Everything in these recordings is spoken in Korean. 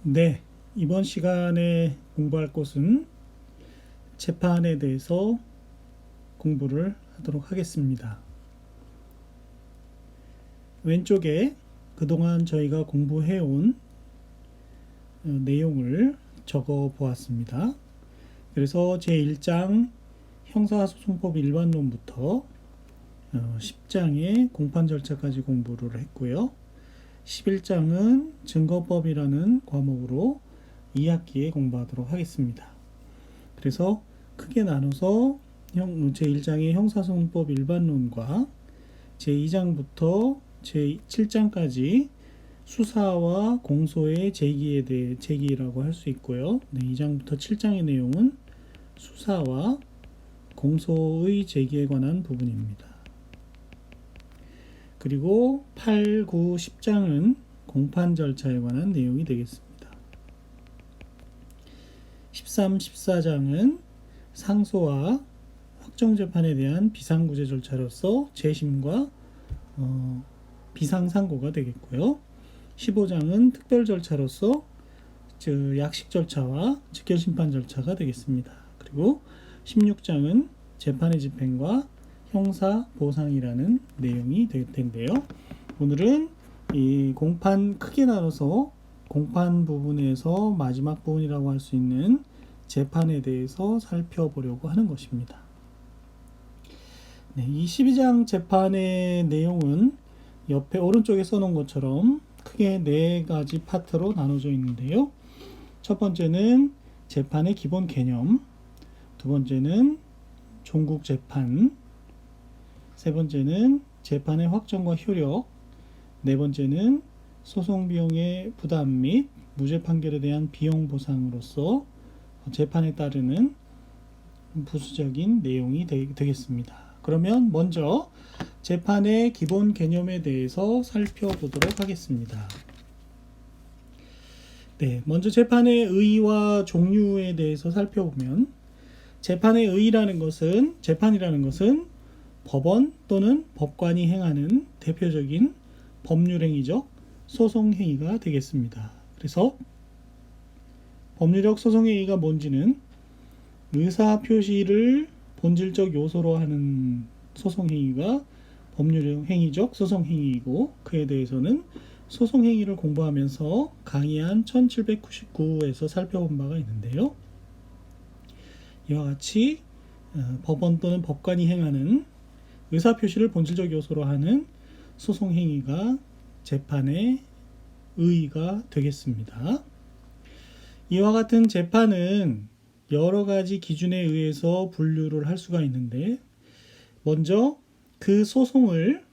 네, 이번 시간에 공부할 것은 재판에 대해서 공부를 하도록 하겠습니다. 왼쪽에 그동안 저희가 공부해온 내용을 적어 보았습니다. 그래서 제1장 형사소송법 일반론부터 10장의 공판 절차까지 공부를 했고요. 11장은 증거법이라는 과목으로 2학기에 공부하도록 하겠습니다. 그래서 크게 나눠서 제1장의 형사소송법 일반론과 제2장부터 제7장까지 수사와 공소의 제기에 대해 제기라고 할 수 있고요. 2장부터 7장의 내용은 수사와 공소의 제기에 관한 부분입니다. 그리고 8, 9, 10장은 공판 절차에 관한 내용이 되겠습니다. 13, 14장은 상소와 확정재판에 대한 비상구제 절차로서 재심과 비상상고가 되겠고요. 15장은 특별 절차로서 약식 절차와 직결심판 절차가 되겠습니다. 그리고 16장은 재판의 집행과 형사 보상이라는 내용이 될 텐데요. 오늘은 이 공판 크게 나눠서 공판 부분에서 마지막 부분이라고 할 수 있는 재판에 대해서 살펴보려고 하는 것입니다. 이 12장 재판의 내용은 옆에 오른쪽에 써놓은 것처럼 크게 4가지 파트로 나눠져 있는데요. 첫 번째는 재판의 기본 개념, 두 번째는 종국 재판, 세 번째는 재판의 확정과 효력, 네 번째는 소송 비용의 부담 및 무죄 판결에 대한 비용 보상으로서 재판에 따르는 부수적인 내용이 되겠습니다. 그러면 먼저 재판의 기본 개념에 대해서 살펴보도록 하겠습니다. 먼저 재판의 의의와 종류에 대해서 살펴보면 재판의 의의라는 것은 재판이라는 것은 법원 또는 법관이 행하는 대표적인 법률행위적 소송행위가 되겠습니다. 그래서 법률적 소송행위가 뭔지는 의사표시를 본질적 요소로 하는 소송행위가 법률행위적 소송행위이고, 그에 대해서는 소송행위를 공부하면서 강의한 1799에서 살펴본 바가 있는데요. 이와 같이 법원 또는 법관이 행하는 의사표시를 본질적 요소로 하는 소송행위가 재판의 의의가 되겠습니다. 이와 같은 재판은 여러 가지 기준에 의해서 분류를 할 수가 있는데, 먼저 그 소송을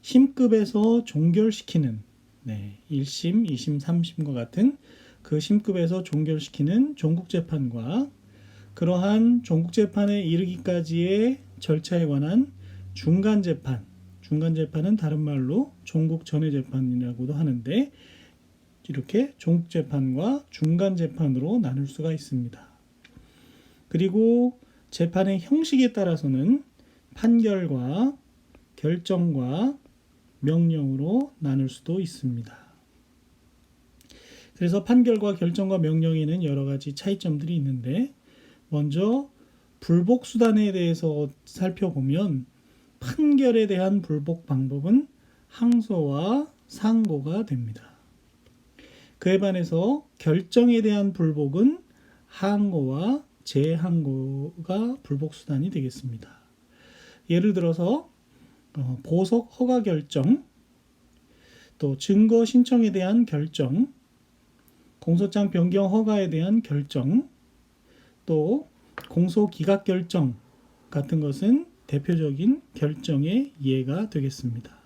심급에서 종결시키는 1심, 2심, 3심과 같은 그 심급에서 종결시키는 종국재판과 그러한 종국재판에 이르기까지의 절차에 관한 중간재판, 중간재판은 다른 말로 종국전외재판이라고도 하는데, 이렇게 종국재판과 중간재판으로 나눌 수가 있습니다. 그리고 재판의 형식에 따라서는 판결과 결정과 명령으로 나눌 수도 있습니다. 그래서 판결과 결정과 명령에는 여러 가지 차이점들이 있는데, 먼저 불복수단에 대해서 살펴보면 판결에 대한 불복 방법은 항소와 상고가 됩니다. 그에 반해서 결정에 대한 불복은 항고와 재항고가 불복수단이 되겠습니다. 예를 들어서 보석 허가 결정, 또 증거 신청에 대한 결정, 공소장 변경 허가에 대한 결정, 또 공소 기각 결정 같은 것은 대표적인 결정의 예가 되겠습니다.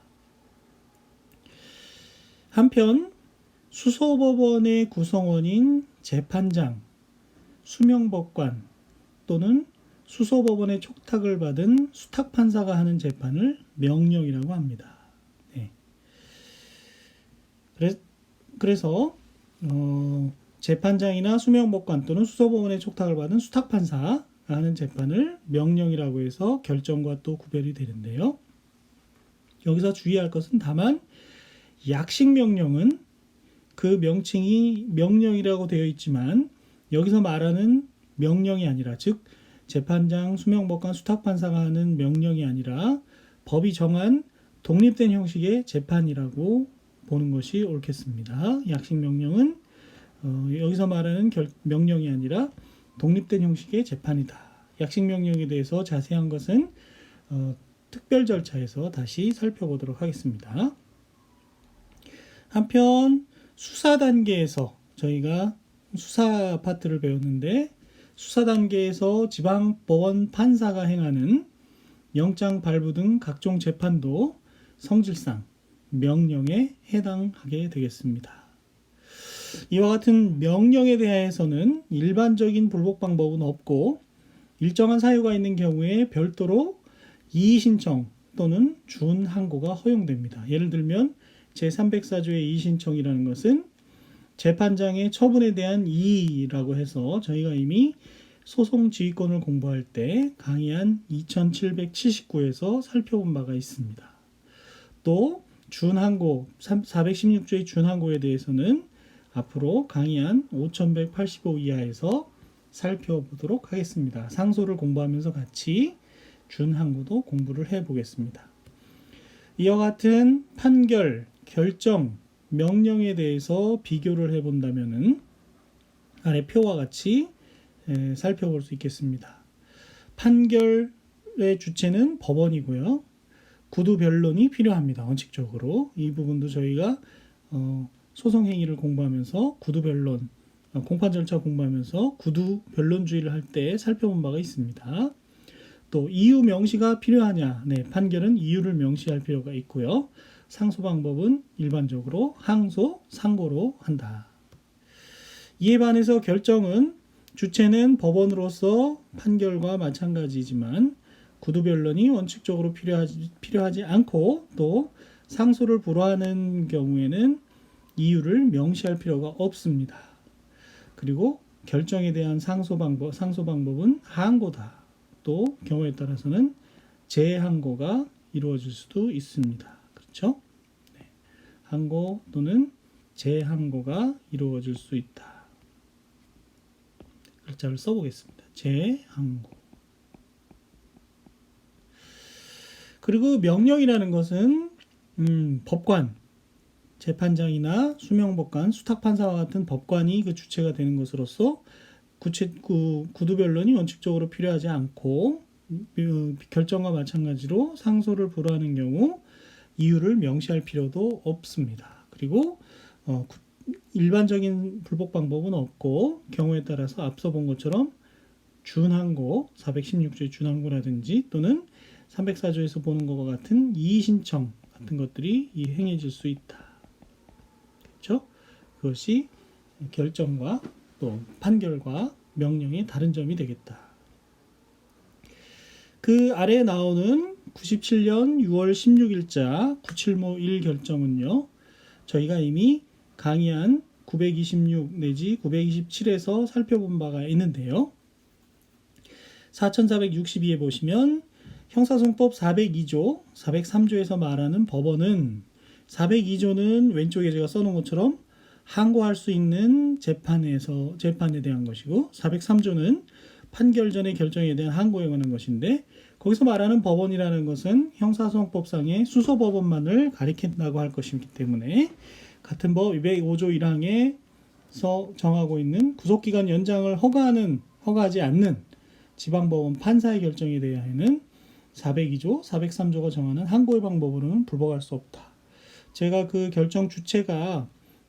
한편 수소법원의 구성원인 재판장, 수명법관 또는 수소법원의 촉탁을 받은 수탁판사가 하는 재판을 명령이라고 합니다. 그래서 재판장이나 수명법관 또는 수소법원의 촉탁을 받은 수탁판사가 하는 재판을 명령이라고 해서 결정과 또 구별이 되는데요. 여기서 주의할 것은 다만 약식명령은 그 명칭이 명령이라고 되어 있지만 여기서 말하는 명령이 아니라, 즉 재판장, 수명법관, 수탁판사가 하는 명령이 아니라 법이 정한 독립된 형식의 재판이라고 보는 것이 옳겠습니다. 약식명령은 여기서 말하는 명령이 아니라 독립된 형식의 재판이다. 약식명령에 대해서 자세한 것은 특별 절차에서 다시 살펴보도록 하겠습니다. 한편 수사 단계에서 저희가 수사 파트를 배웠는데, 수사 단계에서 지방법원 판사가 행하는 영장 발부 등 각종 재판도 성질상 명령에 해당하게 되겠습니다. 이와 같은 명령에 대해서는 일반적인 불복 방법은 없고, 일정한 사유가 있는 경우에 별도로 이의신청 또는 준항고가 허용됩니다. 예를 들면 제304조의 이의신청이라는 것은 재판장의 처분에 대한 이의라고 해서 저희가 이미 소송 지휘권을 공부할 때 강의한 2779에서 살펴본 바가 있습니다. 또 준항고 416조의 준항고에 대해서는 앞으로 강의한 5185 이하에서 살펴보도록 하겠습니다. 상소를 공부하면서 같이 준항고도 공부를 해보겠습니다. 이와 같은 판결, 결정, 명령에 대해서 비교를 해본다면 아래 표와 같이 살펴볼 수 있겠습니다. 판결의 주체는 법원이고요. 구두 변론이 필요합니다. 원칙적으로 이 부분도 저희가 소송 행위를 공부하면서 구두 변론, 공판 절차 공부하면서 구두 변론주의를 할 때 살펴본 바가 있습니다. 또 이유 명시가 필요하냐? 네, 판결은 이유를 명시할 필요가 있고요. 상소 방법은 일반적으로 항소, 상고로 한다. 이에 반해서 결정은 주체는 법원으로서 판결과 마찬가지지만 구두 변론이 원칙적으로 필요하지 않고, 또 상소를 불허하는 경우에는 이유를 명시할 필요가 없습니다. 그리고 결정에 대한 상소 방법은 항고다. 또 경우에 따라서는 재항고가 이루어질 수도 있습니다. 그렇죠? 네. 항고 또는 재항고가 이루어질 수 있다. 글자를 써보겠습니다. 재항고. 그리고 명령이라는 것은 법관, 재판장이나 수명법관, 수탁판사와 같은 법관이 그 주체가 되는 것으로서 구두 변론이 원칙적으로 필요하지 않고, 결정과 마찬가지로 상소를 불허하는 경우 이유를 명시할 필요도 없습니다. 그리고 일반적인 불복 방법은 없고, 경우에 따라서 앞서 본 것처럼 준항고, 416조의 준항고라든지 또는 304조에서 보는 것과 같은 이의신청 같은 것들이 행해질 수 있다. 그렇죠? 그것이 결정과 또 판결과 명령의 다른 점이 되겠다. 그 아래에 나오는 97년 6월 16일자 975 1 결정은요, 저희가 이미 강의한 926 내지 927에서 살펴본 바가 있는데요. 4462에 보시면 형사소송법 402조, 403조에서 말하는 법원은 402조는 왼쪽에 제가 써놓은 것처럼 항고할 수 있는 재판에 대한 것이고, 403조는 판결 전의 결정에 대한 항고에 관한 것인데, 거기서 말하는 법원이라는 것은 형사소송법상의 수소법원만을 가리킨다고 할 것이기 때문에 같은 법 205조 1항에서 정하고 있는 구속기간 연장을 허가하지 않는 지방법원 판사의 결정에 대하여는 402조, 403조가 정하는 항고의 방법으로는 불복할 수 없다. 제가 그 결정 주체가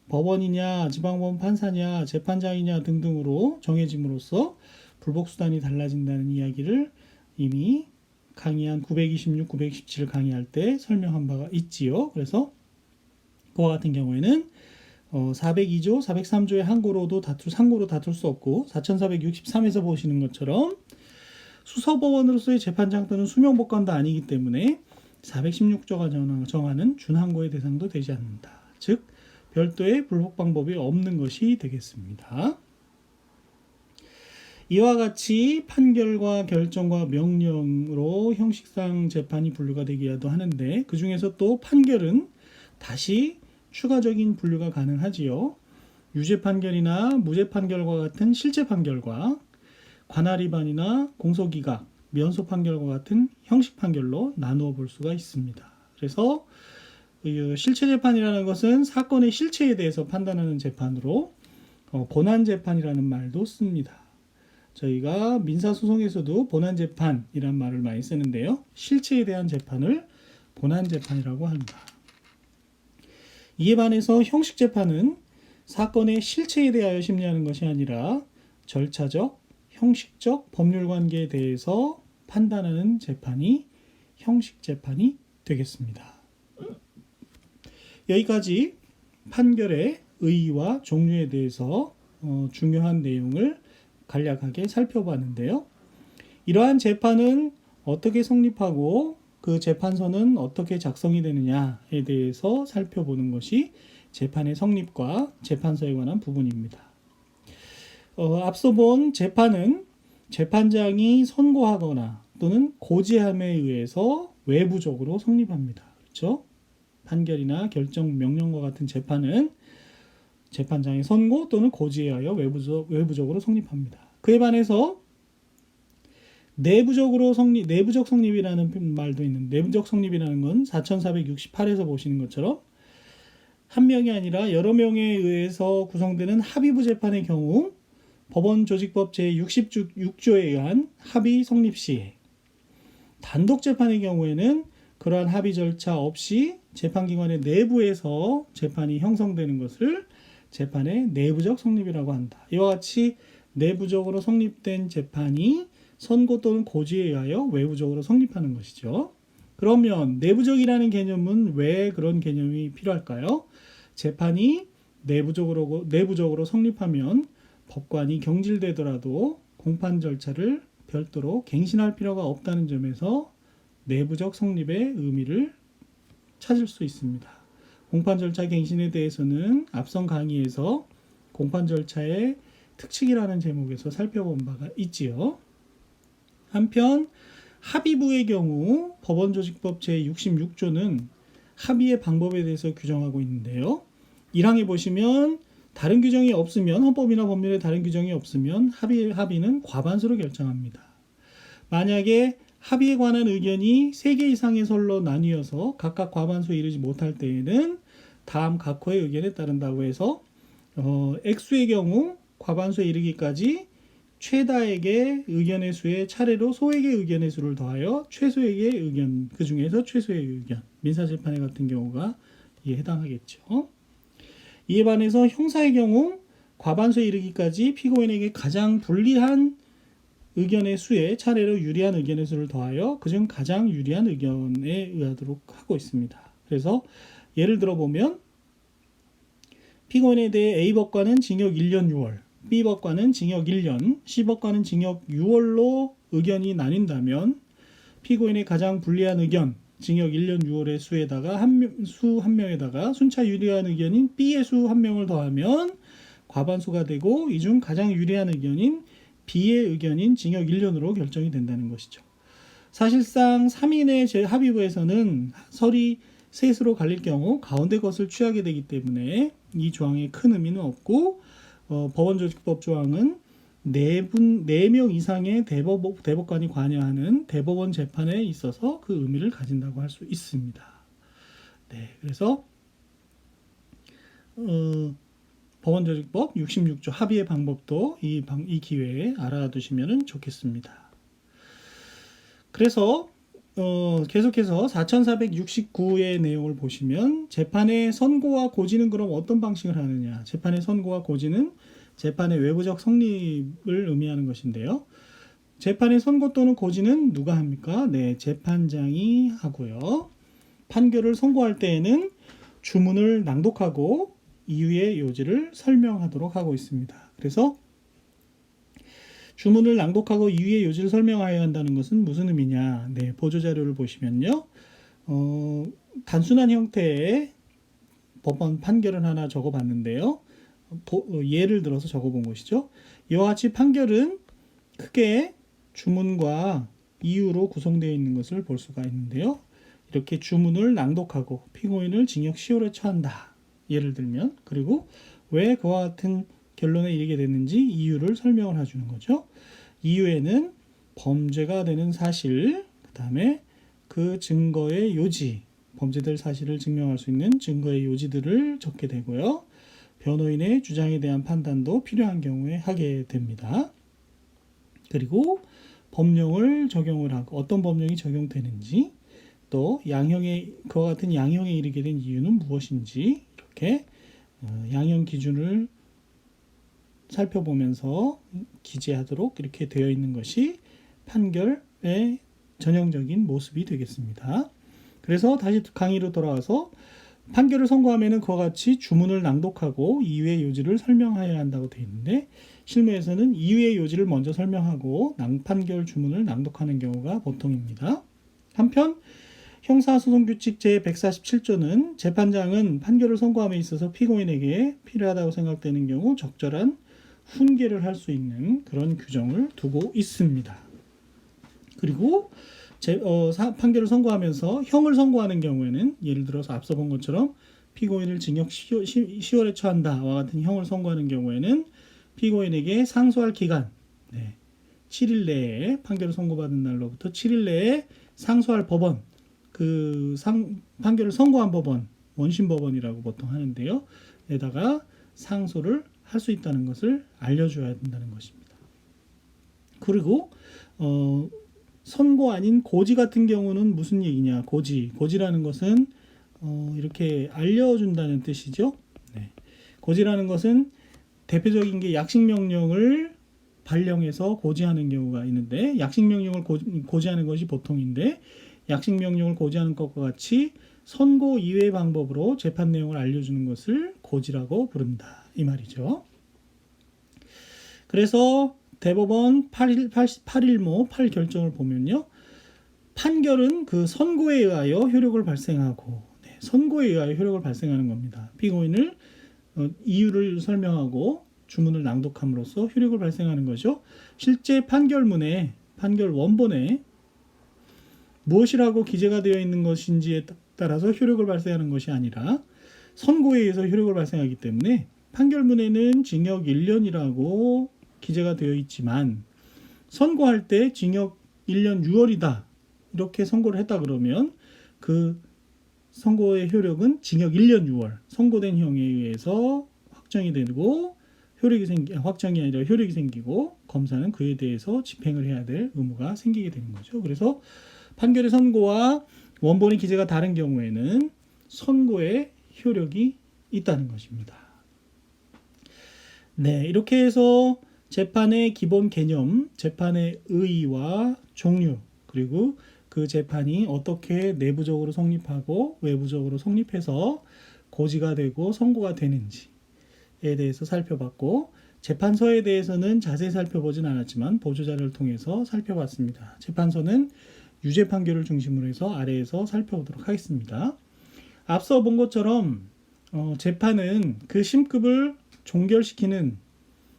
법원이냐, 지방법원 판사냐, 재판장이냐 등등으로 정해짐으로써 불복수단이 달라진다는 이야기를 이미 강의한 926, 927 강의할 때 설명한 바가 있지요. 그래서 그와 같은 경우에는 402조, 403조의 항고로도 상고로 다툴 수 없고, 4463에서 보시는 것처럼 수서법원으로서의 재판장 또는 수명법관도 아니기 때문에 416조가 정하는 준항고의 대상도 되지 않는다. 즉 별도의 불복 방법이 없는 것이 되겠습니다. 이와 같이 판결과 결정과 명령으로 형식상 재판이 분류가 되기도 하는데, 그 중에서 또 판결은 다시 추가적인 분류가 가능하지요. 유죄 판결이나 무죄 판결과 같은 실제 판결과 관할 위반이나 공소기각, 면소 판결과 같은 형식 판결로 나누어 볼 수가 있습니다. 그래서 실체 재판이라는 것은 사건의 실체에 대해서 판단하는 재판으로 본안 재판이라는 말도 씁니다. 저희가 민사소송에서도 본안 재판이란 말을 많이 쓰는데요. 실체에 대한 재판을 본안 재판이라고 합니다. 이에 반해서 형식 재판은 사건의 실체에 대하여 심리하는 것이 아니라 절차적, 형식적 법률 관계에 대해서 판단하는 재판이 형식 재판이 되겠습니다. 여기까지 판결의 의의와 종류에 대해서 중요한 내용을 간략하게 살펴봤는데요. 이러한 재판은 어떻게 성립하고 그 재판서는 어떻게 작성이 되느냐에 대해서 살펴보는 것이 재판의 성립과 재판서에 관한 부분입니다. 앞서 본 재판은 재판장이 선고하거나 또는 고지함에 의해서 외부적으로 성립합니다. 그렇죠? 판결이나 결정, 명령과 같은 재판은 재판장의 선고 또는 고지에 의하여 외부적으로 성립합니다. 그에 반해서 내부적 성립이라는 말도 있는데, 내부적 성립이라는 건 4468에서 보시는 것처럼 한 명이 아니라 여러 명에 의해서 구성되는 합의부 재판의 경우 법원조직법 제66조에 의한 합의 성립 시, 단독 재판의 경우에는 그러한 합의 절차 없이 재판기관의 내부에서 재판이 형성되는 것을 재판의 내부적 성립이라고 한다. 이와 같이 내부적으로 성립된 재판이 선고 또는 고지에 의하여 외부적으로 성립하는 것이죠. 그러면 내부적이라는 개념은 왜 그런 개념이 필요할까요? 재판이 내부적으로 성립하면 법관이 경질되더라도 공판 절차를 별도로 갱신할 필요가 없다는 점에서 내부적 성립의 의미를 찾을 수 있습니다. 공판 절차 갱신에 대해서는 앞선 강의에서 공판 절차의 특칙이라는 제목에서 살펴본 바가 있지요. 한편 합의부의 경우 법원조직법 제66조는 합의의 방법에 대해서 규정하고 있는데요. 1항에 보시면 다른 규정이 없으면, 헌법이나 법률에 다른 규정이 없으면 합의는 과반수로 결정합니다. 만약에 합의에 관한 의견이 3개 이상의 설로 나뉘어서 각각 과반수에 이르지 못할 때에는 다음 각호의 의견에 따른다고 해서 액수의 경우 과반수에 이르기까지 최다액의 의견의 수에 차례로 소액의 의견의 수를 더하여 최소액의 의견, 그 중에서 최소의 의견, 민사재판에 같은 경우가 이에 해당하겠죠. 이에 반해서 형사의 경우 과반수에 이르기까지 피고인에게 가장 불리한 의견의 수에 차례로 유리한 의견의 수를 더하여 그중 가장 유리한 의견에 의하도록 하고 있습니다. 그래서 예를 들어 보면 피고인에 대해 A법관은 징역 1년 6월, B법관은 징역 1년, C법관은 징역 6월로 의견이 나뉜다면 피고인의 가장 불리한 의견, 징역 1년 6월의 수에다가 한 명에다가 순차 유리한 의견인 B의 수 한 명을 더하면 과반수가 되고 이 중 가장 유리한 의견인 B의 의견인 징역 1년으로 결정이 된다는 것이죠. 사실상 3인의 제합의부에서는 설이 셋으로 갈릴 경우 가운데 것을 취하게 되기 때문에 이 조항에 큰 의미는 없고 법원조직법 조항은 4명 이상의 대법관이 관여하는 대법원 재판에 있어서 그 의미를 가진다고 할 수 있습니다. 네, 그래서 법원조직법 66조 합의의 방법도 이 기회에 알아두시면 좋겠습니다. 그래서 계속해서 4469의 내용을 보시면 재판의 선고와 고지는 그럼 어떤 방식을 하느냐. 재판의 선고와 고지는 재판의 외부적 성립을 의미하는 것인데요. 재판의 선고 또는 고지는 누가 합니까? 네, 재판장이 하고요. 판결을 선고할 때에는 주문을 낭독하고 이유의 요지를 설명하도록 하고 있습니다. 그래서 주문을 낭독하고 이유의 요지를 설명하여야 한다는 것은 무슨 의미냐? 네, 보조자료를 보시면요. 단순한 형태의 법원 판결을 하나 적어봤는데요. 예를 들어서 적어본 것이죠. 이와 같이 판결은 크게 주문과 이유로 구성되어 있는 것을 볼 수가 있는데요. 이렇게 주문을 낭독하고 피고인을 징역 10월에 처한다. 예를 들면. 그리고 왜 그와 같은 결론에 이르게 됐는지 이유를 설명을 해주는 거죠. 이유에는 범죄가 되는 사실, 그 다음에 그 증거의 요지, 범죄될 사실을 증명할 수 있는 증거의 요지들을 적게 되고요. 변호인의 주장에 대한 판단도 필요한 경우에 하게 됩니다. 그리고 법령을 적용을 하고 어떤 법령이 적용되는지, 또 양형의 그와 같은 양형에 이르게 된 이유는 무엇인지, 이렇게 양형 기준을 살펴보면서 기재하도록 이렇게 되어 있는 것이 판결의 전형적인 모습이 되겠습니다. 그래서 다시 강의로 돌아와서 판결을 선고하면 그와 같이 주문을 낭독하고 이유의 요지를 설명해야 한다고 되어 있는데, 실무에서는 이유의 요지를 먼저 설명하고 판결 주문을 낭독하는 경우가 보통입니다. 한편 형사소송규칙 제147조는 재판장은 판결을 선고함에 있어서 피고인에게 필요하다고 생각되는 경우 적절한 훈계를 할 수 있는 그런 규정을 두고 있습니다. 그리고 판결을 선고하면서 형을 선고하는 경우에는, 예를 들어서 앞서 본 것처럼 피고인을 징역 10월에 처한다와 같은 형을 선고하는 경우에는 피고인에게 상소할 기간 7일 내에, 판결을 선고받은 날로부터 7일 내에 상소할 법원, 판결을 선고한 법원, 원심 법원이라고 보통 하는데요, 에다가 상소를 할 수 있다는 것을 알려줘야 된다는 것입니다. 그리고 선고 아닌 고지 같은 경우는 무슨 얘기냐? 고지라는 것은 이렇게 알려준다는 뜻이죠. 고지라는 것은 대표적인 게 약식명령을 발령해서 고지하는 경우가 있는데, 약식명령을 고지하는 것이 보통인데, 약식명령을 고지하는 것과 같이 선고 이외의 방법으로 재판 내용을 알려주는 것을 고지라고 부른다, 이 말이죠. 그래서 대법원 8일모 8결정을 보면요, 판결은 그 선고에 의하여 효력을 발생하고, 선고에 의하여 효력을 발생하는 겁니다. 피고인을 이유를 설명하고 주문을 낭독함으로써 효력을 발생하는 거죠. 실제 판결문에, 판결 원본에 무엇이라고 기재가 되어 있는 것인지에 따라서 효력을 발생하는 것이 아니라 선고에 의해서 효력을 발생하기 때문에, 판결문에는 징역 1년이라고 기재가 되어 있지만 선고할 때 징역 1년 6월이다 이렇게 선고를 했다 그러면 그 선고의 효력은 징역 1년 6월, 선고된 형에 의해서 확정이 되고, 확정이 아니라 효력이 생기고, 검사는 그에 대해서 집행을 해야 될 의무가 생기게 되는 거죠. 그래서 판결의 선고와 원본의 기재가 다른 경우에는 선고의 효력이 있다는 것입니다. 이렇게 해서 재판의 기본 개념, 재판의 의의와 종류, 그리고 그 재판이 어떻게 내부적으로 성립하고 외부적으로 성립해서 고지가 되고 선고가 되는지에 대해서 살펴봤고, 재판서에 대해서는 자세히 살펴보진 않았지만 보조자료를 통해서 살펴봤습니다. 재판서는 유죄 판결을 중심으로 해서 아래에서 살펴보도록 하겠습니다. 앞서 본 것처럼 재판은 그 심급을 종결시키는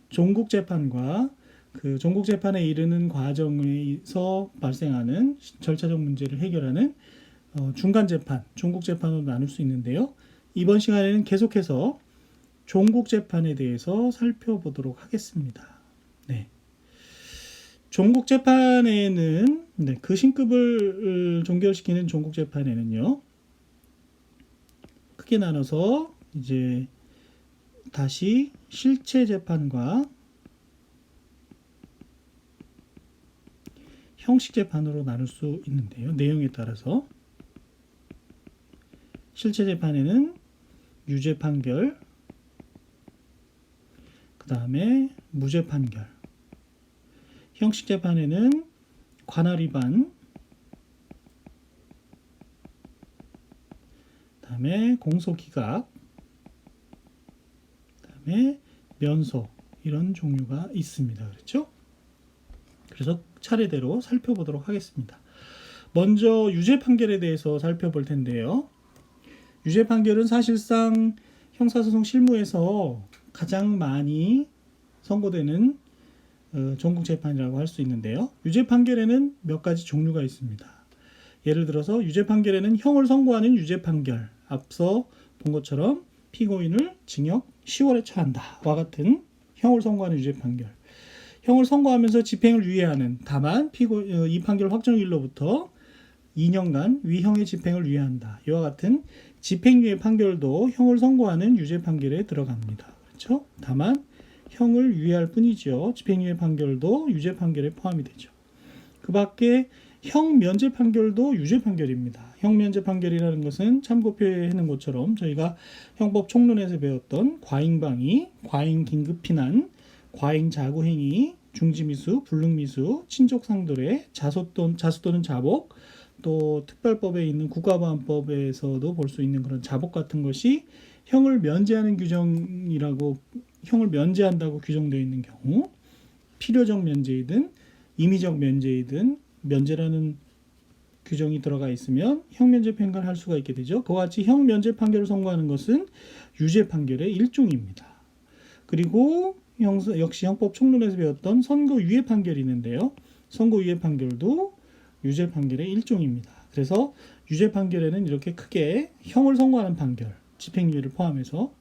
종국재판과 그 종국재판에 이르는 과정에서 발생하는 절차적 문제를 해결하는 중간재판, 종국재판으로 나눌 수 있는데요. 이번 시간에는 계속해서 종국재판에 대해서 살펴보도록 하겠습니다. 종국재판에는, 그 신급을 종결시키는 종국재판에는요, 크게 나눠서 이제 다시 실체재판과 형식재판으로 나눌 수 있는데요. 내용에 따라서 실체재판에는 유죄 판결, 그 다음에 무죄 판결, 형식재판에는 관할 위반, 그 다음에 공소기각, 그 다음에 면소, 이런 종류가 있습니다. 그렇죠? 그래서 차례대로 살펴보도록 하겠습니다. 먼저 유죄 판결에 대해서 살펴볼 텐데요. 유죄 판결은 사실상 형사소송 실무에서 가장 많이 선고되는 종국재판이라고 할 수 있는데요. 유죄 판결에는 몇 가지 종류가 있습니다. 예를 들어서 유죄 판결에는 형을 선고하는 유죄 판결, 앞서 본 것처럼 피고인을 징역 10월에 처한다와 같은 형을 선고하는 유죄 판결. 형을 선고하면서 집행을 유예하는, 다만 이 판결 확정일로부터 2년간 위형의 집행을 유예한다. 이와 같은 집행유예 판결도 형을 선고하는 유죄 판결에 들어갑니다. 그렇죠? 다만 형을 유예할 뿐이죠. 집행유예 판결도 유죄 판결에 포함이 되죠. 그 밖에 형 면제 판결도 유죄 판결입니다. 형 면제 판결이라는 것은 참고표에 해놓은 것처럼 저희가 형법 총론에서 배웠던 과잉방위, 과잉 긴급피난, 과잉 자구행위, 중지미수, 불능미수, 친족상돌회, 자수 또는 자복, 또 특별법에 있는 국가보안법에서도 볼 수 있는 그런 자복 같은 것이 형을 면제하는 규정이라고, 형을 면제한다고 규정되어 있는 경우, 필요적 면제이든 임의적 면제이든 면제라는 규정이 들어가 있으면 형면제 판결을 할 수가 있게 되죠. 그와 같이 형면제 판결을 선고하는 것은 유죄 판결의 일종입니다. 그리고 역시 형법 총론에서 배웠던 선고유예 판결이 있는데요. 선고유예 판결도 유죄 판결의 일종입니다. 그래서 유죄 판결에는 이렇게 크게 형을 선고하는 판결, 집행유예를 포함해서,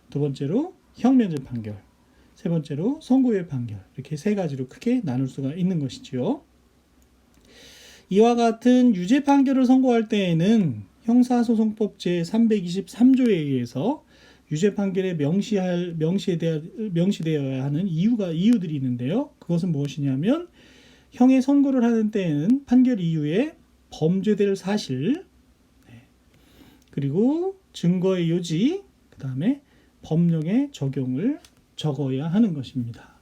두 번째로 형면제 판결, 세 번째로 선고유예 판결, 이렇게 세 가지로 크게 나눌 수가 있는 것이지요. 이와 같은 유죄 판결을 선고할 때에는 형사소송법 제323조에 의해서 유죄 판결에 명시되어야 하는 이유들이 있는데요. 그것은 무엇이냐면, 형의 선고를 하는 때에는 판결 이후에 범죄될 사실, 그리고 증거의 요지, 그 다음에 법령의 적용을 적어야 하는 것입니다.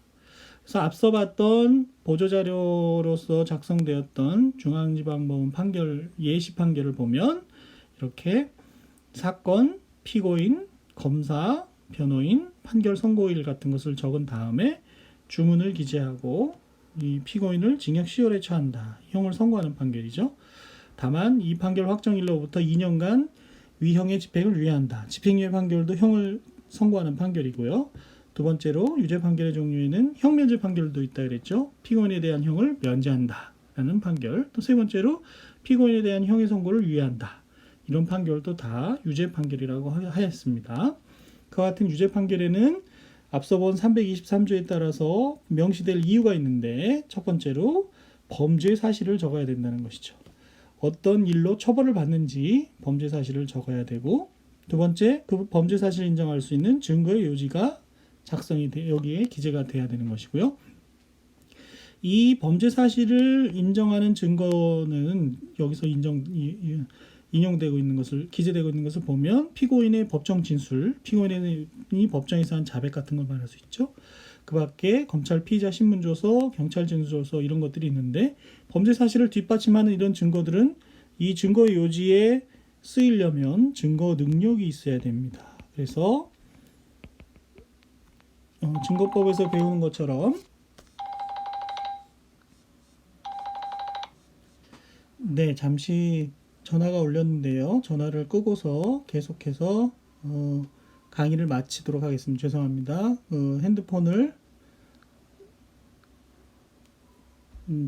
그래서 앞서 봤던 보조자료로서 작성되었던 중앙지방법원 판결, 예시 판결을 보면 이렇게 사건, 피고인, 검사, 변호인, 판결 선고일 같은 것을 적은 다음에 주문을 기재하고 이 피고인을 징역 10월에 처한다. 형을 선고하는 판결이죠. 다만 이 판결 확정일로부터 2년간 위형의 집행을 유예한다. 집행유예 판결도 형을 선고하는 판결이고요. 두 번째로 유죄 판결의 종류에는 형면제 판결도 있다 그랬죠. 피고인에 대한 형을 면제한다 라는 판결. 또 세 번째로 피고인에 대한 형의 선고를 유예한다. 이런 판결도 다 유죄 판결이라고 하였습니다. 그와 같은 유죄 판결에는 앞서 본 323조에 따라서 명시될 이유가 있는데, 첫 번째로 범죄 사실을 적어야 된다는 것이죠. 어떤 일로 처벌을 받는지 범죄 사실을 적어야 되고, 두 번째, 그 범죄 사실을 인정할 수 있는 증거의 요지가 여기에 기재가 돼야 되는 것이고요. 이 범죄 사실을 인정하는 증거는 여기서 인용되고 있는 것을, 기재되고 있는 것을 보면 피고인의 법정 진술, 피고인이 법정에서 한 자백 같은 걸 말할 수 있죠. 그 밖에 검찰 피의자 신문조서, 경찰 진술조서 이런 것들이 있는데, 범죄 사실을 뒷받침하는 이런 증거들은 이 증거의 요지에 쓰이려면 증거 능력이 있어야 됩니다. 그래서 증거법에서 배우는 것처럼, 네, 잠시 전화가 울렸는데요. 전화를 끄고서 계속해서 강의를 마치도록 하겠습니다. 죄송합니다. 핸드폰을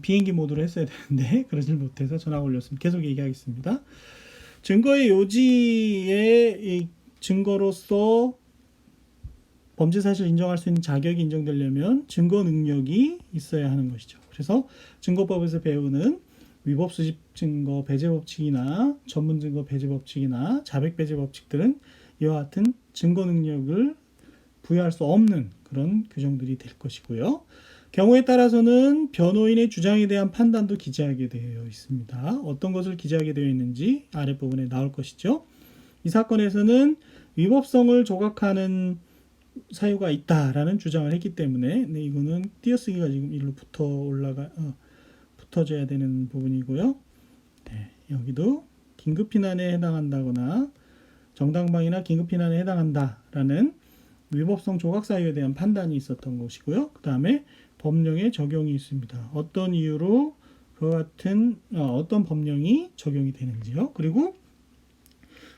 비행기 모드로 했어야 되는데 그러질 못해서 전화가 울렸습니다. 계속 얘기하겠습니다. 증거의 요지의 증거로서 범죄 사실을 인정할 수 있는 자격이 인정되려면 증거 능력이 있어야 하는 것이죠. 그래서 증거법에서 배우는 위법 수집 증거 배제 법칙이나 전문 증거 배제 법칙이나 자백 배제 법칙들은 이와 같은 증거 능력을 부여할 수 없는 그런 규정들이 될 것이고요. 경우에 따라서는 변호인의 주장에 대한 판단도 기재하게 되어 있습니다. 어떤 것을 기재하게 되어 있는지 아랫부분에 나올 것이죠. 이 사건에서는 위법성을 조각하는 사유가 있다라는 주장을 했기 때문에, 네, 이거는 띄어쓰기가 지금 일로 붙어져야 되는 부분이고요. 네, 여기도 긴급피난에 해당한다거나 정당방위나 긴급피난에 해당한다라는 위법성 조각 사유에 대한 판단이 있었던 것이고요. 그 다음에 법령의 적용이 있습니다. 어떤 이유로 그와 같은 어떤 법령이 적용이 되는지요. 그리고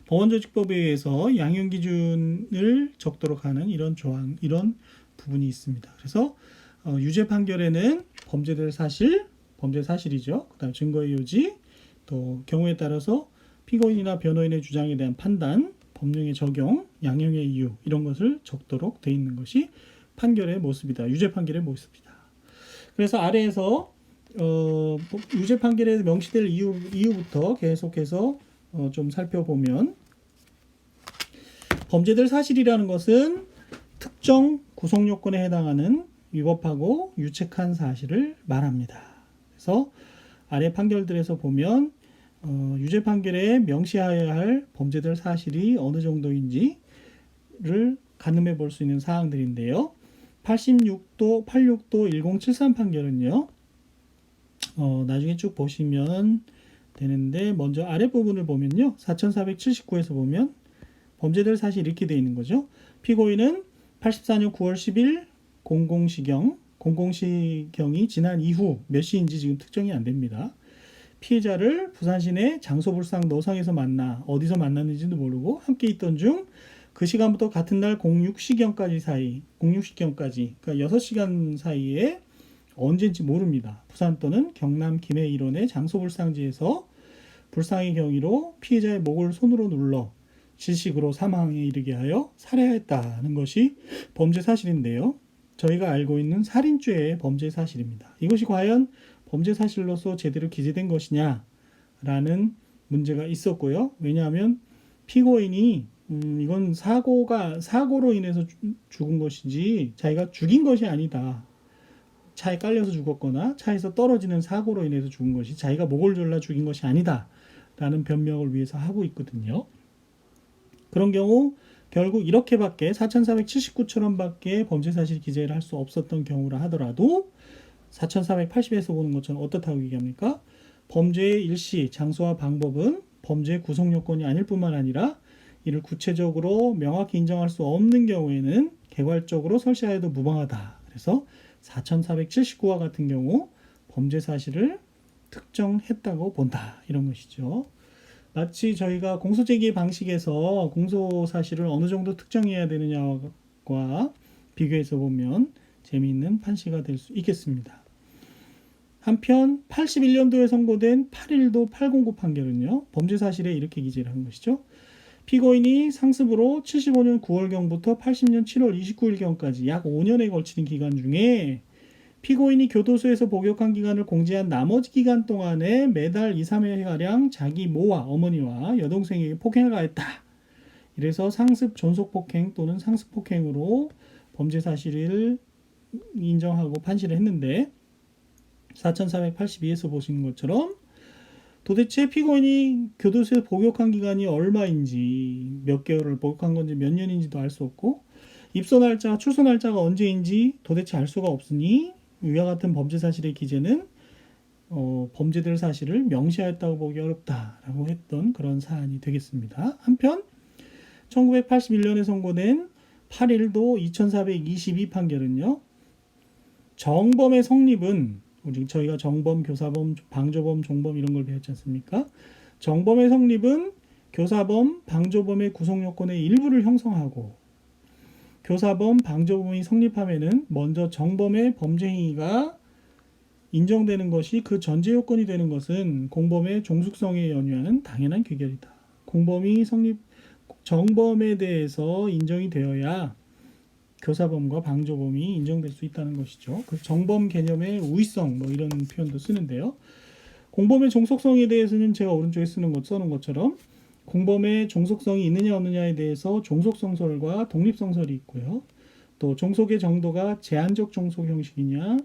법원조직법에 의해서 양형 기준을 적도록 하는 이런 조항, 이런 부분이 있습니다. 그래서 유죄 판결에는 범죄될 사실, 범죄 사실이죠. 그다음 증거의 요지, 또 경우에 따라서 피고인이나 변호인의 주장에 대한 판단, 법령의 적용, 양형의 이유 이런 것을 적도록 돼 있는 것이 판결의 모습이다. 유죄 판결의 모습이다. 그래서 아래에서 유죄 판결에 명시될 이유부터 계속해서 좀 살펴보면 범죄될 사실이라는 것은 특정 구성 요건에 해당하는 위법하고 유책한 사실을 말합니다. 그래서 아래 판결들에서 보면 유죄 판결에 명시하여야 할 범죄될 사실이 어느 정도인지를 가늠해 볼 수 있는 사항들인데요. 86도 1073 판결은요. 나중에 쭉 보시면 되는데 먼저 아랫부분을 보면요. 4479에서 보면 범죄될 사실이 이렇게 되어 있는 거죠. 피고인은 84년 9월 10일 공공시경이 지난 이후 몇 시인지 지금 특정이 안 됩니다. 피해자를 부산 시내 장소불상 노상에서 만나 어디서 만났는지도 모르고 함께 있던 중 그 시간부터 같은 날 06시경까지 그러니까 6시간 사이에 언제인지 모릅니다. 부산 또는 경남 김해 일원의 장소불상지에서 불상의 경위로 피해자의 목을 손으로 눌러 질식으로 사망에 이르게 하여 살해했다는 것이 범죄 사실인데요. 저희가 알고 있는 살인죄의 범죄 사실입니다. 이것이 과연 범죄 사실로서 제대로 기재된 것이냐라는 문제가 있었고요. 왜냐하면 피고인이 이건 사고로 인해서 죽은 것이지 자기가 죽인 것이 아니다. 차에 깔려서 죽었거나 차에서 떨어지는 사고로 인해서 죽은 것이 자기가 목을 졸라 죽인 것이 아니다. 라는 변명을 위해서 하고 있거든요. 그런 경우 결국 이렇게밖에 4479처럼밖에 범죄 사실 기재를 할 수 없었던 경우라 하더라도 4480에서 보는 것처럼 어떻다고 얘기합니까? 범죄의 일시, 장소와 방법은 범죄의 구성 요건이 아닐 뿐만 아니라 이를 구체적으로 명확히 인정할 수 없는 경우에는 개괄적으로 설치하여도 무방하다. 그래서 4479와 같은 경우 범죄 사실을 특정했다고 본다. 이런 것이죠. 마치 저희가 공소제기 방식에서 공소사실을 어느 정도 특정해야 되느냐와 비교해서 보면 재미있는 판시가 될 수 있겠습니다. 한편 81년도에 선고된 8.1도 809 판결은요. 범죄 사실에 이렇게 기재를 한 것이죠. 피고인이 상습으로 75년 9월경부터 80년 7월 29일경까지 약 5년에 걸치는 기간 중에 피고인이 교도소에서 복역한 기간을 공제한 나머지 기간 동안에 매달 2, 3회가량 자기 모와 어머니와 여동생에게 폭행을 가했다. 이래서 상습 존속폭행 또는 상습폭행으로 범죄 사실을 인정하고 판시를 했는데 4482에서 보시는 것처럼 도대체 피고인이 교도소에 복역한 기간이 얼마인지 몇 개월을 복역한 건지 몇 년인지도 알 수 없고 입소 날짜, 출소 날짜가 언제인지 도대체 알 수가 없으니 위와 같은 범죄 사실의 기재는 범죄될 사실을 명시하였다고 보기 어렵다라고 했던 그런 사안이 되겠습니다. 한편 1981년에 선고된 8.1도 2422 판결은요. 정범의 성립은 저희가 정범, 교사범, 방조범, 종범 이런 걸 배웠지 않습니까? 정범의 성립은 교사범, 방조범의 구성 요건의 일부를 형성하고 교사범, 방조범이 성립하면은 먼저 정범의 범죄 행위가 인정되는 것이 그 전제 요건이 되는 것은 공범의 종속성에 연유하는 당연한 귀결이다. 정범에 대해서 인정이 되어야 교사범과 방조범이 인정될 수 있다는 것이죠. 그 정범 개념의 우위성 이런 표현도 쓰는데요. 공범의 종속성에 대해서는 제가 오른쪽에 써놓은 것처럼 공범의 종속성이 있느냐 없느냐에 대해서 종속성설과 독립성설이 있고요. 또 종속의 정도가 제한적 종속 형식이냐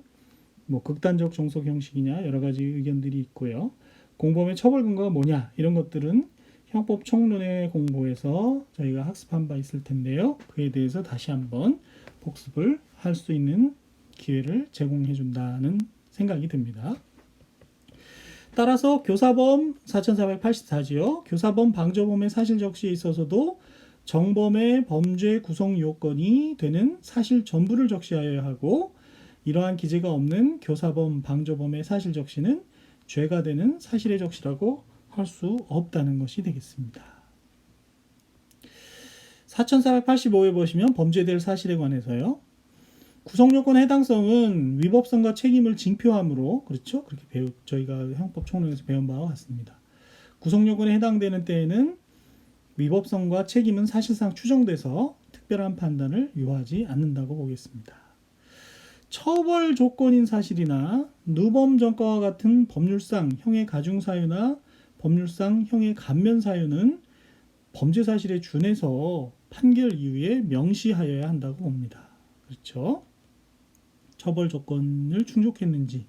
극단적 종속 형식이냐 여러 가지 의견들이 있고요. 공범의 처벌 근거가 뭐냐 이런 것들은 형법 총론의 공부에서 저희가 학습한 바 있을 텐데요. 그에 대해서 다시 한번 복습을 할 수 있는 기회를 제공해 준다는 생각이 듭니다. 따라서 교사범 4484지요. 교사범 방조범의 사실 적시에 있어서도 정범의 범죄 구성 요건이 되는 사실 전부를 적시하여야 하고 이러한 기재가 없는 교사범 방조범의 사실 적시는 죄가 되는 사실의 적시라고 할 수 없다는 것이 되겠습니다. 4485에 보시면 범죄될 사실에 관해서요. 구성요건 해당성은 위법성과 책임을 징표함으로 그렇죠? 그렇게 저희가 형법 총론에서 배운 바와 같습니다. 구성요건에 해당되는 때에는 위법성과 책임은 사실상 추정돼서 특별한 판단을 요하지 않는다고 보겠습니다. 처벌 조건인 사실이나 누범 전과와 같은 법률상 형의 가중 사유나 법률상 형의 감면 사유는 범죄 사실에 준해서 판결 이후에 명시하여야 한다고 봅니다. 그렇죠? 처벌 조건을 충족했는지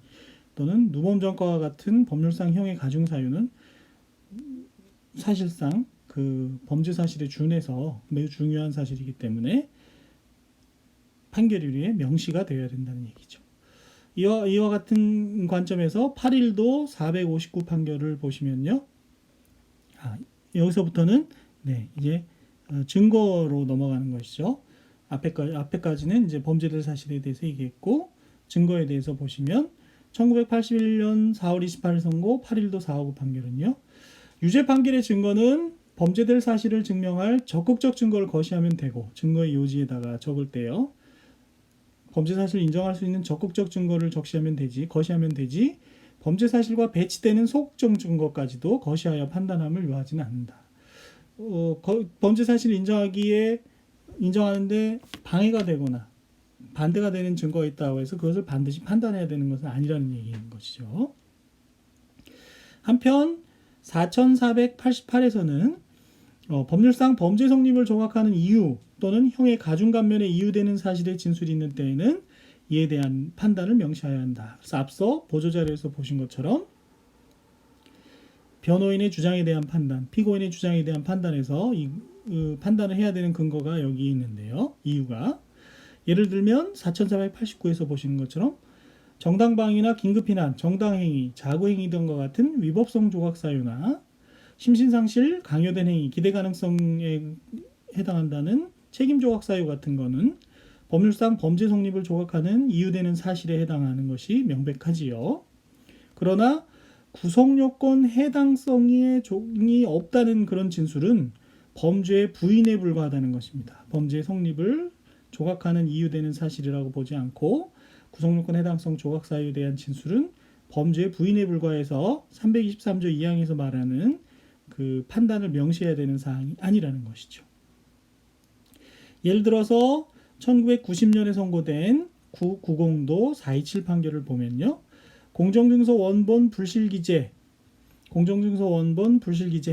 또는 누범 전과와 같은 법률상 형의 가중 사유는 사실상 그 범죄 사실에 준해서 매우 중요한 사실이기 때문에 판결 이후에 명시가 되어야 된다는 얘기죠. 이와 같은 관점에서 8일도 459 판결을 보시면요. 여기서부터는 이제 증거로 넘어가는 것이죠. 앞에까지는 이제 범죄될 사실에 대해서 얘기했고, 증거에 대해서 보시면 1981년 4월 28일 선고 8일도 459 판결은요. 유죄 판결의 증거는 범죄될 사실을 증명할 적극적 증거를 거시하면 되고, 증거의 요지에다가 적을 때요. 범죄 사실을 인정할 수 있는 적극적 증거를 거시하면 되지 범죄 사실과 배치되는 소극적 증거까지도 거시하여 판단함을 요하지는 않는다. 범죄 사실을 인정하는데 방해가 되거나 반대가 되는 증거가 있다고 해서 그것을 반드시 판단해야 되는 것은 아니라는 얘기인 것이죠. 한편 4488에서는 법률상 범죄 성립을 조각하는 이유 또는 형의 가중감면에 이유되는 사실의 진술이 있는 때에는 이에 대한 판단을 명시해야 한다. 그래서 앞서 보조자료에서 보신 것처럼 변호인의 주장에 대한 판단, 피고인의 주장에 대한 판단에서 판단을 해야 되는 근거가 여기 있는데요. 이유가 예를 들면 4489에서 보시는 것처럼 정당방위나 긴급피난, 정당행위, 자구행위 등과 같은 위법성 조각 사유나 심신상실, 강요된 행위, 기대 가능성에 해당한다는 책임 조각 사유 같은 거는 법률상 범죄 성립을 조각하는 이유되는 사실에 해당하는 것이 명백하지요. 그러나 구성요건 해당성이 없다는 그런 진술은 범죄의 부인에 불과하다는 것입니다. 범죄의 성립을 조각하는 이유되는 사실이라고 보지 않고 구성요건 해당성 조각 사유에 대한 진술은 범죄의 부인에 불과해서 323조 2항에서 말하는 그 판단을 명시해야 되는 사항이 아니라는 것이죠. 예를 들어서 1990년에 선고된 990도 427 판결을 보면요. 공정증서 원본 불실기재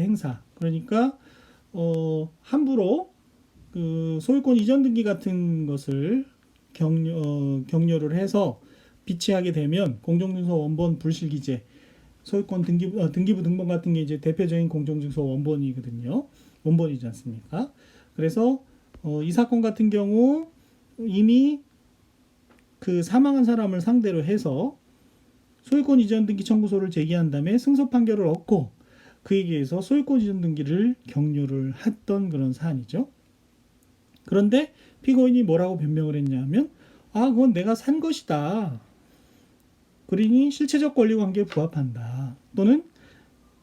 행사, 그러니까 함부로 그 소유권 이전 등기 같은 것을 격려를 해서 비치하게 되면 공정증서 원본 불실기재, 소유권 등기부 등본 같은 게 이제 대표적인 공정증서 원본이지 않습니까? 그래서 이 사건 같은 경우 이미 그 사망한 사람을 상대로 해서 소유권 이전 등기 청구서를 제기한 다음에 승소 판결을 얻고 그에 의해서 소유권 이전 등기를 격려를 했던 그런 사안이죠. 그런데 피고인이 뭐라고 변명을 했냐면 그건 내가 산 것이다. 그러니 실체적 권리관계에 부합한다. 또는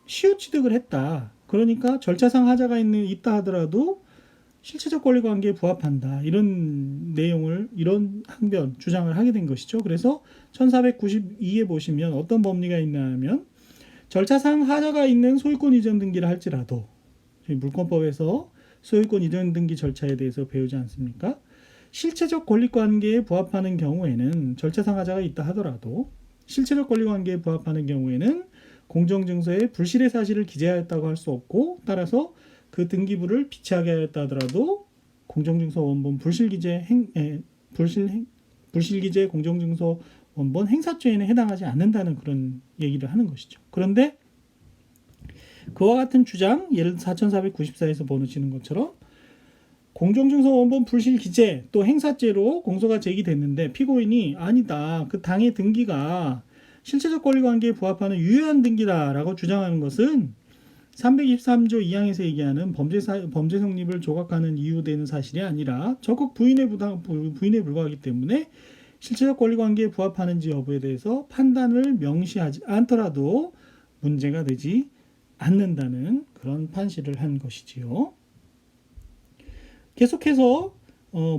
시효취득을 했다. 그러니까 절차상 하자가 있다 하더라도 실체적 권리관계에 부합한다. 이런 내용을, 이런 항변, 주장을 하게 된 것이죠. 그래서 1492에 보시면 어떤 법리가 있냐 하면 절차상 하자가 있는 소유권 이전 등기를 할지라도 물권법에서 소유권 이전 등기 절차에 대해서 배우지 않습니까? 실체적 권리관계에 부합하는 경우에는 절차상 하자가 있다 하더라도 실체적 권리관계에 부합하는 경우에는 공정증서에 불실의 사실을 기재하였다고 할 수 없고 따라서 그 등기부를 비치하게 하였다 하더라도 공정증서 원본 불실기재 공정증서 원본 행사죄에는 해당하지 않는다는 그런 얘기를 하는 것이죠. 그런데 그와 같은 주장, 예를 들어 4494에서 보시는 것처럼 공정증서 원본 불실기재 또 행사죄로 공소가 제기됐는데 피고인이 아니다. 그 당의 등기가 실체적 권리관계에 부합하는 유효한 등기다라고 주장하는 것은 323조 2항에서 얘기하는 범죄 성립을 조각하는 이유되는 사실이 아니라 적극 부인에 불과하기 때문에 실체적 권리관계에 부합하는지 여부에 대해서 판단을 명시하지 않더라도 문제가 되지 않는다는 그런 판시를 한 것이지요. 계속해서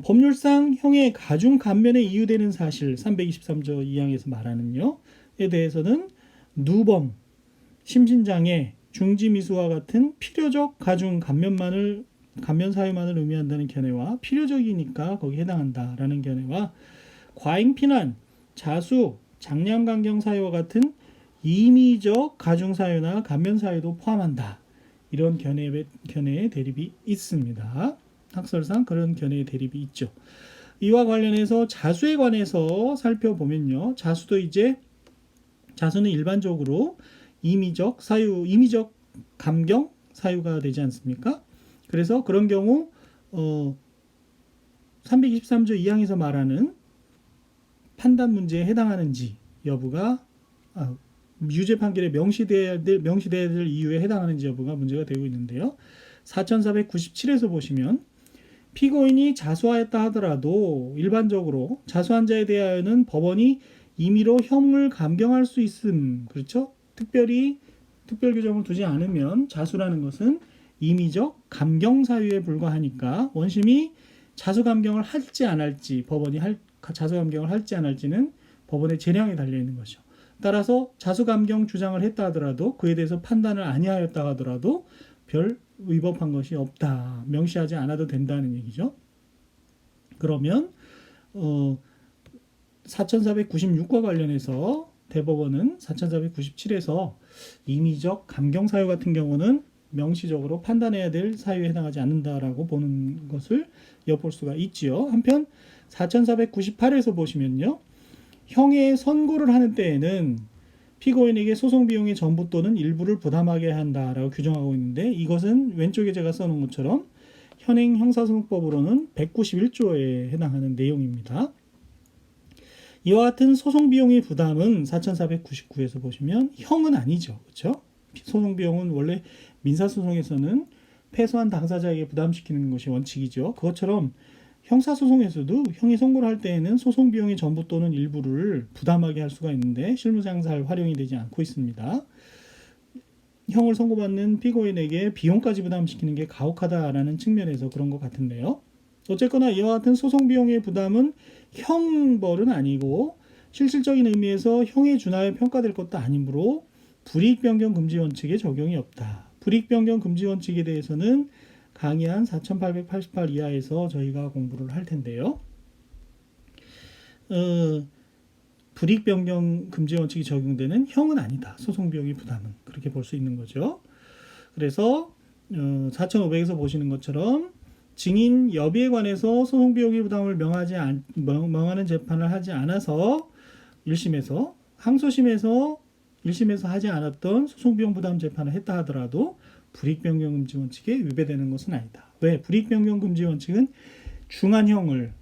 법률상 형의 가중 감면에 이유되는 사실 323조 2항에서 말하는요. 에 대해서는 누범, 심신장애, 중지미수와 같은 필요적 가중 감면 사유만을 의미한다는 견해와 필요적이니까 거기에 해당한다라는 견해와 과잉 피난, 자수, 장량 강경 사유와 같은 임의적 가중 사유나 감면 사유도 포함한다. 이런 견해의 대립이 있습니다. 학설상 그런 견해의 대립이 있죠. 이와 관련해서 자수에 관해서 살펴보면요. 자수는 일반적으로 임의적 감경 사유가 되지 않습니까? 그래서 그런 경우 323조 2항에서 말하는 판단 문제에 해당하는지 여부가 유죄 판결에 명시되어야 될 이유에 해당하는지 여부가 문제가 되고 있는데요. 4497에서 보시면 피고인이 자수하였다 하더라도 일반적으로 자수한 자에 대하여는 법원이 임의로 형을 감경할 수 있음. 그렇죠? 특별 규정을 두지 않으면 자수라는 것은 임의적 감경 사유에 불과하니까 원심이 자수 감경을 할지 안 할지 자수 감경을 할지 안 할지는 법원의 재량에 달려 있는 것이죠. 따라서 자수 감경 주장을 했다 하더라도 그에 대해서 판단을 아니하였다 하더라도 별 위법한 것이 없다. 명시하지 않아도 된다는 얘기죠. 그러면 4496과 관련해서 대법원은 4497에서 임의적 감경 사유 같은 경우는 명시적으로 판단해야 될 사유에 해당하지 않는다라고 보는 것을 엿볼 수가 있지요. 한편 4498에서 보시면요. 형의 선고를 하는 때에는 피고인에게 소송 비용의 전부 또는 일부를 부담하게 한다라고 규정하고 있는데 이것은 왼쪽에 제가 써놓은 것처럼 현행 형사소송법으로는 191조에 해당하는 내용입니다. 이와 같은 소송 비용의 부담은 4499에서 보시면 형은 아니죠. 그렇죠? 소송 비용은 원래 민사소송에서는 패소한 당사자에게 부담시키는 것이 원칙이죠. 그것처럼 형사소송에서도 형이 선고를 할 때에는 소송 비용의 전부 또는 일부를 부담하게 할 수가 있는데 실무상 잘 활용이 되지 않고 있습니다. 형을 선고받는 피고인에게 비용까지 부담시키는 게 가혹하다라는 측면에서 그런 것 같은데요. 어쨌거나 이와 같은 소송 비용의 부담은 형벌은 아니고 실질적인 의미에서 형에 준하여 평가될 것도 아니므로 불이익 변경 금지 원칙에 적용이 없다. 불이익 변경 금지 원칙에 대해서는 강의한 4888 이하에서 저희가 공부를 할 텐데요. 불이익 변경 금지 원칙이 적용되는 형은 아니다. 소송 비용의 부담은. 그렇게 볼 수 있는 거죠. 그래서 4500에서 보시는 것처럼 증인 여비에 관해서 소송 비용의 부담을 명하는 재판을 하지 않아서 1심에서 항소심에서 1심에서 하지 않았던 소송 비용 부담 재판을 했다 하더라도 불이익 변경 금지 원칙에 위배되는 것은 아니다. 왜? 불이익 변경 금지 원칙은 중한형을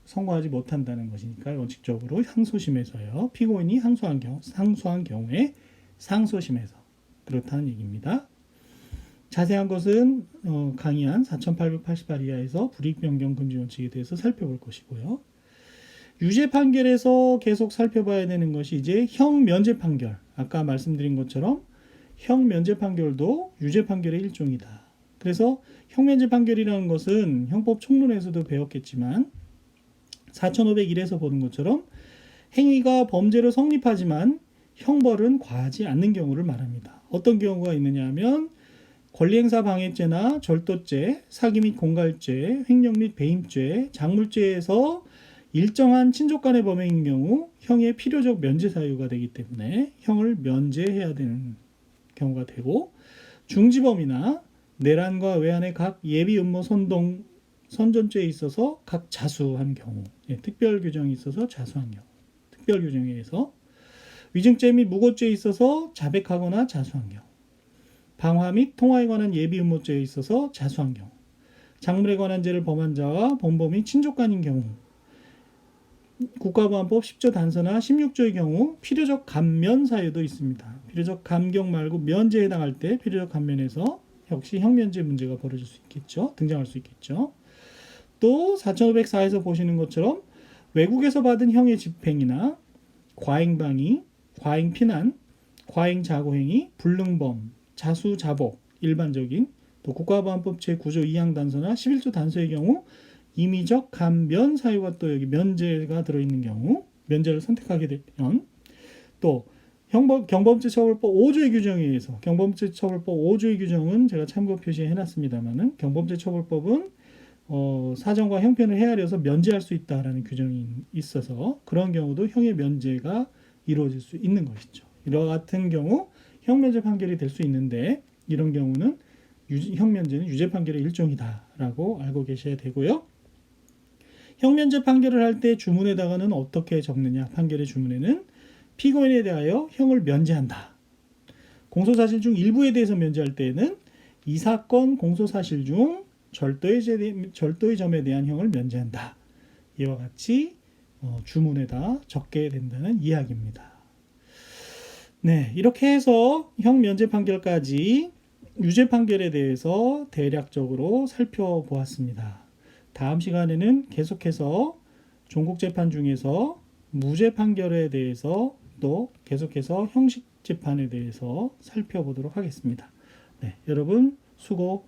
선고하지 못한다는 것이니까요. 원칙적으로 항소심에서요. 피고인이 항소한 경우에 상소심에서 그렇다는 얘기입니다. 자세한 것은 강의한 4888 이하에서 불이익 변경 금지 원칙에 대해서 살펴볼 것이고요. 유죄 판결에서 계속 살펴봐야 되는 것이 이제 형 면제 판결. 아까 말씀드린 것처럼 형 면제 판결도 유죄 판결의 일종이다. 그래서 형 면제 판결이라는 것은 형법 총론에서도 배웠겠지만 4501에서 보는 것처럼 행위가 범죄로 성립하지만 형벌은 과하지 않는 경우를 말합니다. 어떤 경우가 있느냐 하면 권리행사 방해죄나 절도죄, 사기 및 공갈죄, 횡령 및 배임죄, 작물죄에서 일정한 친족 간의 범행인 경우 형의 필요적 면제 사유가 되기 때문에 형을 면제해야 되는 경우가 되고 중지범이나 내란과 외환의 각 예비 음모 선전죄에 있어서 각 자수한 경우 특별 규정이 있어서 자수한 경우 특별 규정에 의해서 위증죄 및 무고죄에 있어서 자백하거나 자수한 경우 방화 및 통화에 관한 예비 음모죄에 있어서 자수한 경우 작물에 관한 죄를 범한 자와 범범이 친족간인 경우 국가보안법 10조 단서나 16조의 경우 필요적 감면 사유도 있습니다. 필요적 감경 말고 면제에 해당할 때 필요적 감면에서 역시 형면제 문제가 벌어질 수 있겠죠. 등장할 수 있겠죠. 또 4504에서 보시는 것처럼 외국에서 받은 형의 집행이나 과잉방위, 과잉피난, 과잉자고행위, 불능범, 자수자복, 일반적인 또 국가보안법 제9조 2항 단서나 11조 단서의 경우 임의적 감면 사유가 또 여기 면제가 들어있는 경우 면제를 선택하게 되면 또 경범죄처벌법 5조의 규정에 의해서 경범죄처벌법 5조의 규정은 제가 참고 표시해 놨습니다만은 경범죄처벌법은 사정과 형편을 헤아려서 면제할 수 있다라는 규정이 있어서 그런 경우도 형의 면제가 이루어질 수 있는 것이죠. 이와 같은 경우 형면제 판결이 될 수 있는데 이런 경우는 형면제는 유죄 판결의 일종이다라고 알고 계셔야 되고요. 형면제 판결을 할 때 주문에다가는 어떻게 적느냐? 판결의 주문에는 피고인에 대하여 형을 면제한다. 공소사실 중 일부에 대해서 면제할 때에는 이 사건 공소사실 중 절도의 점에 대한 형을 면제한다. 이와 같이 주문에다 적게 된다는 이야기입니다. 네, 이렇게 해서 형 면제 판결까지 유죄 판결에 대해서 대략적으로 살펴보았습니다. 다음 시간에는 계속해서 종국재판 중에서 무죄 판결에 대해서 또 계속해서 형식 재판에 대해서 살펴보도록 하겠습니다. 네, 여러분 수고